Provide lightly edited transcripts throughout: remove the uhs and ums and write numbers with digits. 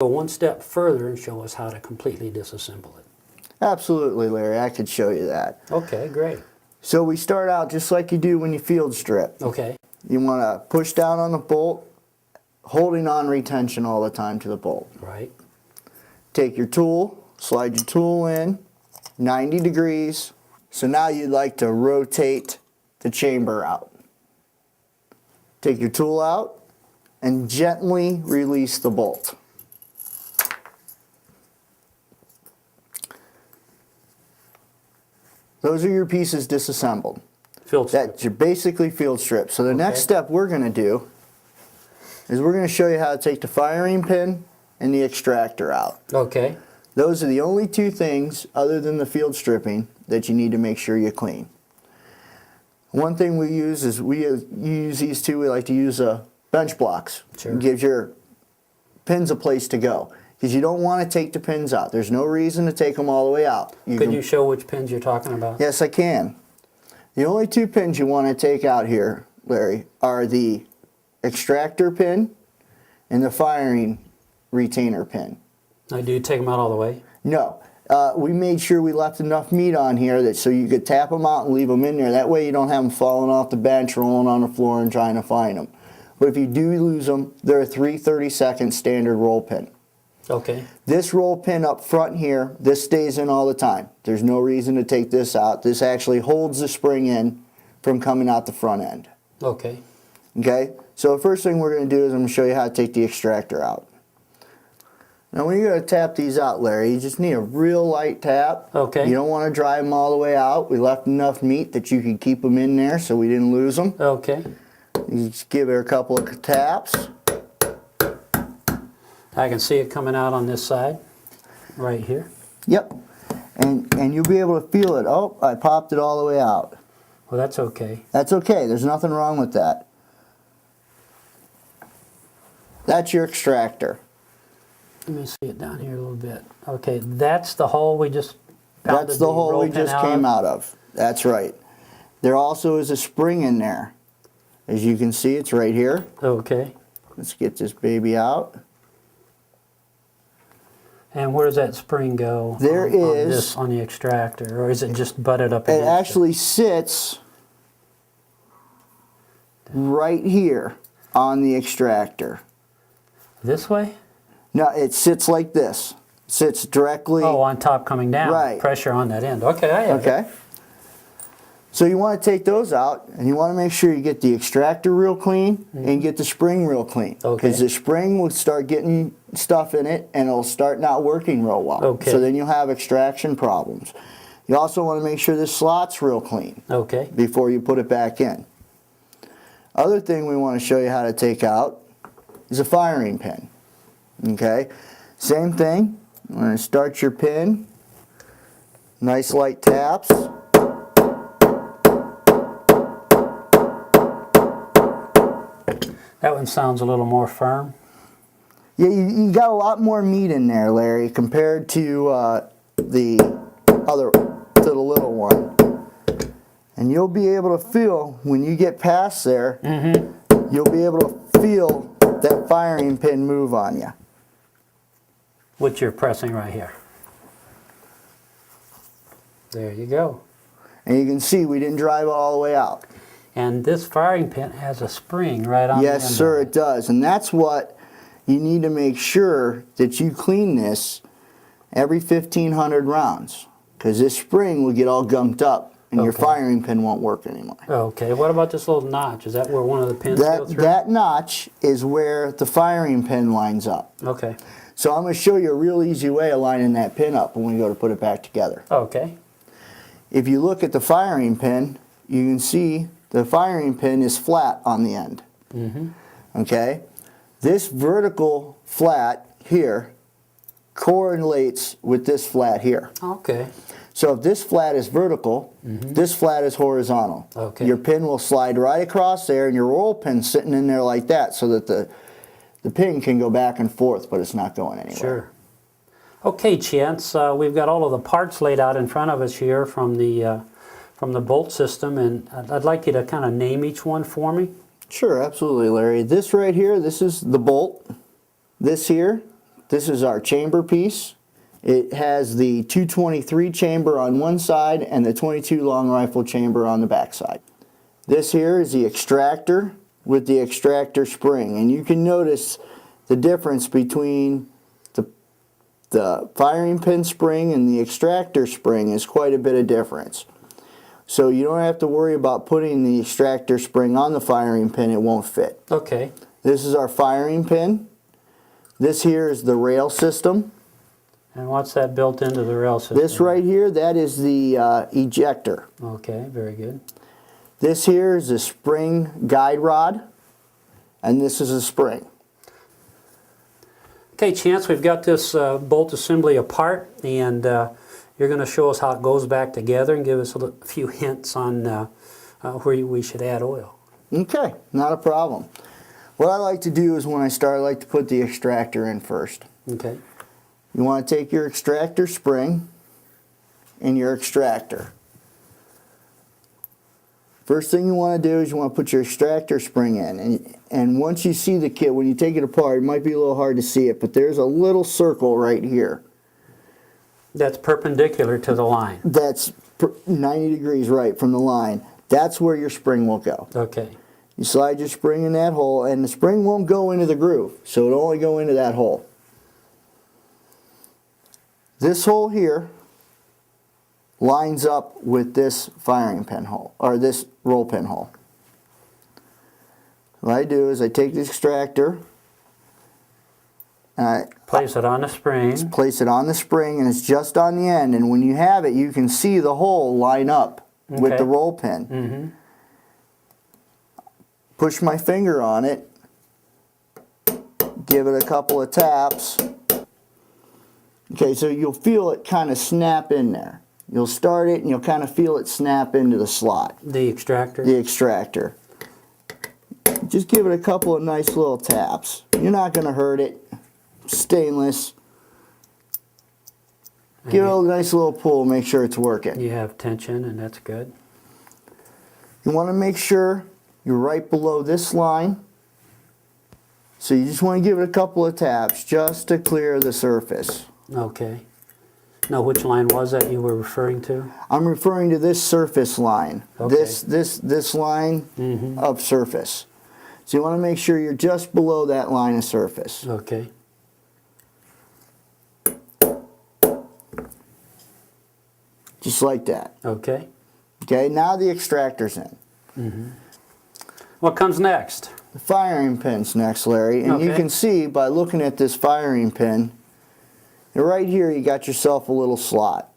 Go one step further and show us how to completely disassemble it. Absolutely, Larry. I could show you that. Okay, great. So we start out just like you do when you field strip. Okay. You want to push down on the bolt, holding on retention all the time to the bolt. Right. Take your tool, slide your tool in, 90 degrees. So now you'd like to rotate the chamber out. Take your tool out and gently release the bolt. Those are your pieces disassembled. Field strip. That's your basically field strip. So the next step we're going to do is we're going to show you how to take the firing pin and the extractor out. Okay. Those are the only two things other than the field stripping that you need to make sure you clean. One thing we use is we use these two. We like to use bench blocks. Sure. It gives your pins a place to go because you don't want to take the pins out. There's no reason to take them all the way out. Could you show which pins you're talking about? Yes, I can. The only two pins you want to take out here, Larry, are the extractor pin and the firing retainer pin. Now, do you take them out all the way? No. We made sure we left enough meat on here that so you could tap them out and leave them in there. That way you don't have them falling off the bench, rolling on the floor and trying to find them. But if you do lose them, they're a 3/32 standard roll pin. Okay. This roll pin up front here, this stays in all the time. There's no reason to take this out. This actually holds the spring in from coming out the front end. Okay. Okay? So the first thing we're going to do is I'm going to show you how to take the extractor out. Now when you're going to tap these out, Larry, you just need a real light tap. Okay. You don't want to drive them all the way out. We left enough meat that you could keep them in there so we didn't lose them. Okay. You just give it a couple of taps. I can see it coming out on this side, right here. Yep. And you'll be able to feel it. Oh, I popped it all the way out. Well, that's okay. That's okay. There's nothing wrong with that. That's your extractor. Let me see it down here a little bit. Okay, that's the hole we just pounded. That's the hole we just came out of. That's right. There also is a spring in there. As you can see, it's right here. Okay. Let's get this baby out. And where does that spring go? There on the extractor, or is it just butted up It against actually sits right here on the extractor. This way? No, it sits like this. It sits directly. Oh, on top coming down. Right. Pressure on that end. Okay, I have it. Okay. So you want to take those out, and you want to make sure you get the extractor real clean and get the spring real clean. Okay. Because the spring will start getting stuff in it, and it'll start not working real well. Okay. So then you'll have extraction problems. You also want to make sure this slot's real clean. Okay. Before you put it back in. Other thing we want to show you how to take out is a firing pin. Okay. Same thing. I'm going to start your pin. Nice light taps. That one sounds a little more firm. Yeah, you got a lot more meat in there, Larry, compared to the little one. And you'll be able to feel, when you get past there, you'll be able to feel that firing pin move on you. Which you're pressing right here. There you go. And you can see we didn't drive it all the way out. And this firing pin has a spring right on the end. Yes, sir, it does. And that's what you need to make sure that you clean this every 1,500 rounds. Because this spring will get all gunked up and your firing pin won't work anymore. Okay, what about this little notch? Is that where one of the pins go through? That notch is where the firing pin lines up. Okay. So I'm going to show you a real easy way of lining that pin up when we go to put it back together. Okay. If you look at the firing pin, you can see the firing pin is flat on the end. Okay? This vertical flat here correlates with this flat here. Okay. So if this flat is vertical, this flat is horizontal. Okay. Your pin will slide right across there, and your roll pin's sitting in there like that so that the pin can go back and forth, but it's not going anywhere. Sure. Okay, Chance, we've got all of the parts laid out in front of us here from the bolt system, and I'd like you to kind of name each one for me. Sure, absolutely, Larry. This right here, this is the bolt. This here, This is our chamber piece. It has the 223 chamber on one side and the 22 long rifle chamber on the back side. This here is the extractor with the extractor spring, and you can notice the difference between the firing pin spring and the extractor spring is quite a bit of difference. So you don't have to worry about putting the extractor spring on the firing pin, it won't fit. Okay. This is our firing pin. This here is the rail system. And what's that built into the rail system? This right here, that is the ejector. Okay, very good. This here is a spring guide rod, and this is a spring. Okay, Chance, we've got this bolt assembly apart, and you're going to show us how it goes back together and give us a few hints on where we should add oil. Okay, not a problem. What I like to do is when I start, I like to put the extractor in first. Okay. You want to take your extractor spring and your extractor. First thing you want to do is you want to put your extractor spring in. And once you see the kit, when you take it apart, it might be a little hard to see it, but there's a little circle right here. That's perpendicular to the line. That's 90 degrees right from the line. That's where your spring will go. Okay. You slide your spring in that hole, and the spring won't go into the groove, so it'll only go into that hole. This hole here lines up with this firing pin hole, or this roll pin hole. What I do is I take the extractor, and I Place it on the spring. place it on the spring, and it's just on the end, and when you have it, you can see the hole line up with Okay. the roll pin. Mm-hmm. Push my finger on it, give it a couple of taps. Okay, so you'll feel it kind of snap in there. You'll start it and you'll kind of feel it snap into the slot. The extractor? The extractor. Just give it a couple of nice little taps. You're not going to hurt it. Stainless. Give it a nice little pull, make sure it's working. You have tension, and that's good. You want to make sure you're right below this line. So you just want to give it a couple of taps just to clear the surface. Okay. Now, which line was that you were referring to? I'm referring to this surface line. Okay. This line Mm-hmm. of surface. So you want to make sure you're just below that line of surface. Okay. Just like that. Okay. Okay, now the extractor's in. Mm-hmm. What comes next? The firing pin's next, Larry. And you Okay. can see by looking at this firing pin, right here you got yourself a little slot.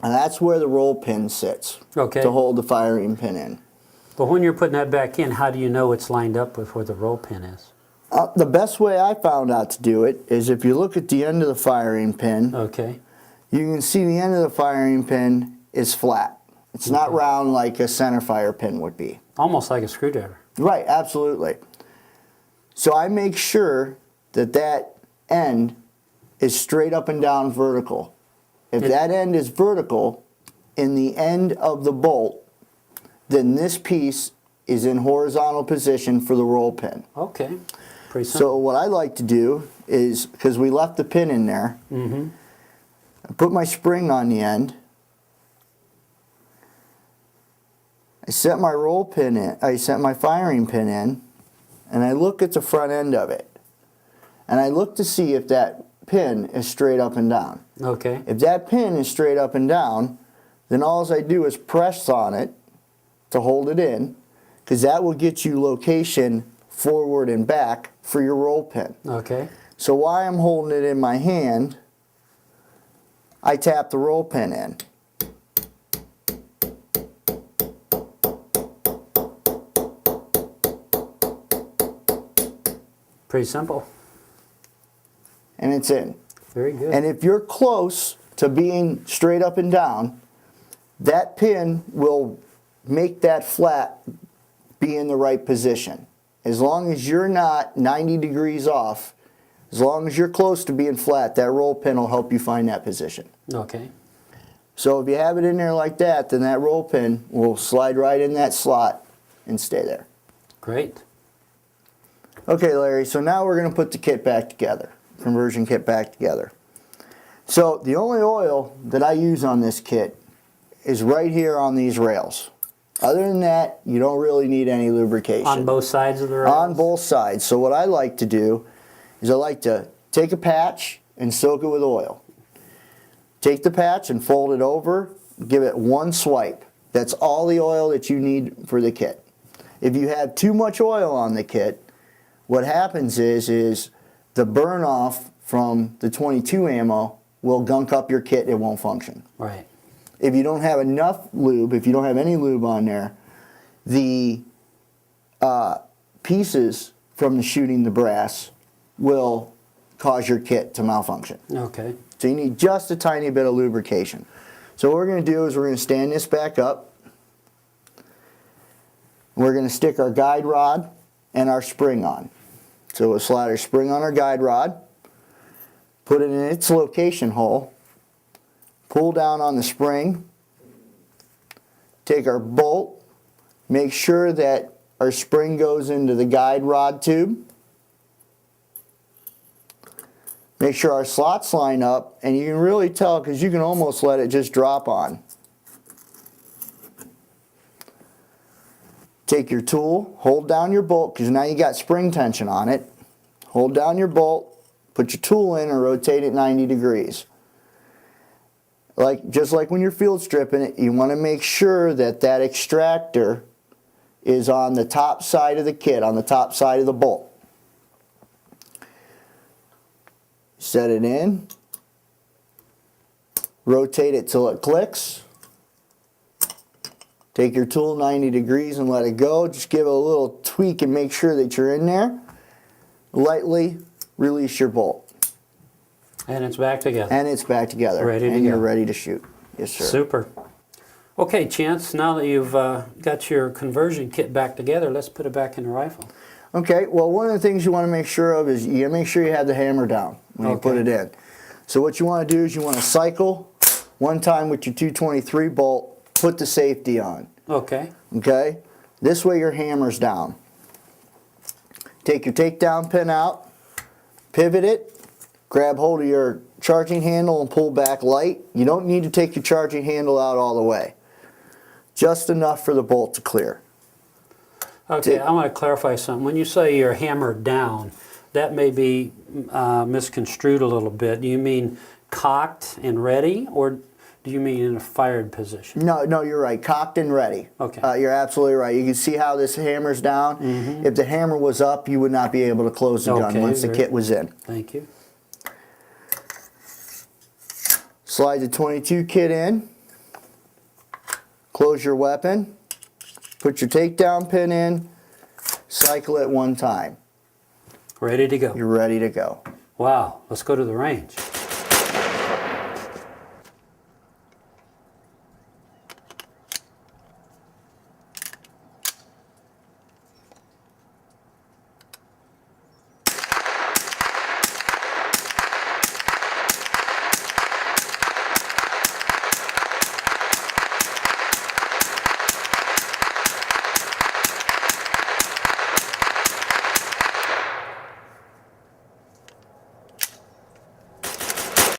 And that's where the roll pin sits Okay. to hold the firing pin in. But when you're putting that back in, how do you know it's lined up with where the roll pin is? The best way I found out to do it is if you look at the end of the firing pin, Okay. you can see the end of the firing pin is flat. It's not round like a center fire pin would be. Almost like a screwdriver. Right, absolutely. So I make sure that that end is straight up and down vertical. If that end is vertical in the end of the bolt, then this piece is in horizontal position for the roll pin. Okay. Pretty simple. So what I like to do is, because we left the pin in there, Mm-hmm. I put my spring on the end. I set my roll pin in, I set my firing pin in, and I look at the front end of it. And I look to see if that pin is straight up and down. Okay. If that pin is straight up and down, then all I do is press on it to hold it in, because that will get you location forward and back for your roll pin. Okay. So while I'm holding it in my hand, I tap the roll pin in. Pretty simple. And it's in. Very good. And if you're close to being straight up and down, that pin will make that flat be in the right position. As long as you're not 90 degrees off, as long as you're close to being flat, that roll pin will help you find that position. Okay. So if you have it in there like that, then that roll pin will slide right in that slot and stay there. Great. Okay, Larry, so now we're going to put the kit back together. conversion kit back together. So the only oil that I use on this kit is right here on these rails. Other than that, you don't really need any lubrication. On both sides of the rails? On both sides. So what I like to do is I like to take a patch and soak it with oil. Take the patch and fold it over, give it one swipe. That's all the oil that you need for the kit. If you have too much oil on the kit, what happens is the burn off from the 22 ammo will gunk up your kit, it won't function. Right. If you don't have enough lube, if you don't have any lube on there, the pieces from the shooting the brass will cause your kit to malfunction. Okay. So you need just a tiny bit of lubrication. So what we're going to do is we're going to stand this back up. We're going to stick our guide rod and our spring on. So we'll slide our spring on our guide rod, put it in its location hole, pull down on the spring, take our bolt, make sure that our spring goes into the guide rod tube, make sure our slots line up, and you can really tell because you can almost let it just drop on. Take your tool, hold down your bolt because now you got spring tension on it. Hold down your bolt, put your tool in and rotate it 90 degrees. Just like when you're field stripping it, you want to make sure that that extractor is on the top side of the kit, on the top side of the bolt. Set it in, rotate it till it clicks. Take your tool 90 degrees and let it go. Just give it a little tweak and make sure that you're in there. Lightly release your bolt. And it's back together. And it's back together. Ready to and go. You're ready to shoot. Yes, sir. Super. Okay, Chance, now that you've got your conversion kit back together, let's put it back in the rifle. Okay, well, one of the things you want to make sure of is you got to make sure you have the hammer down when you put it in. So what you want to do is you want to cycle one time with your 223 bolt, put the safety on. Okay. Okay? This way your hammer's down. Take your takedown pin out, pivot it, grab hold of your charging handle and pull back light. You don't need to take your charging handle out all the way. Just enough for the bolt to clear. Okay, I want to clarify something. When you say you're hammered down, that may be misconstrued a little bit. Do you mean cocked and ready, or do you mean in a fired position? No, you're right. Cocked and ready. Okay. You're absolutely right. You can see how this hammer's down. Mm-hmm. If the hammer was up, you would not be able to close the gun once the kit was in. Thank you. Slide the 22 kit in. Close your weapon. Put your takedown pin in. Cycle it one time. Ready to go. You're ready to go. Wow, let's go to the range.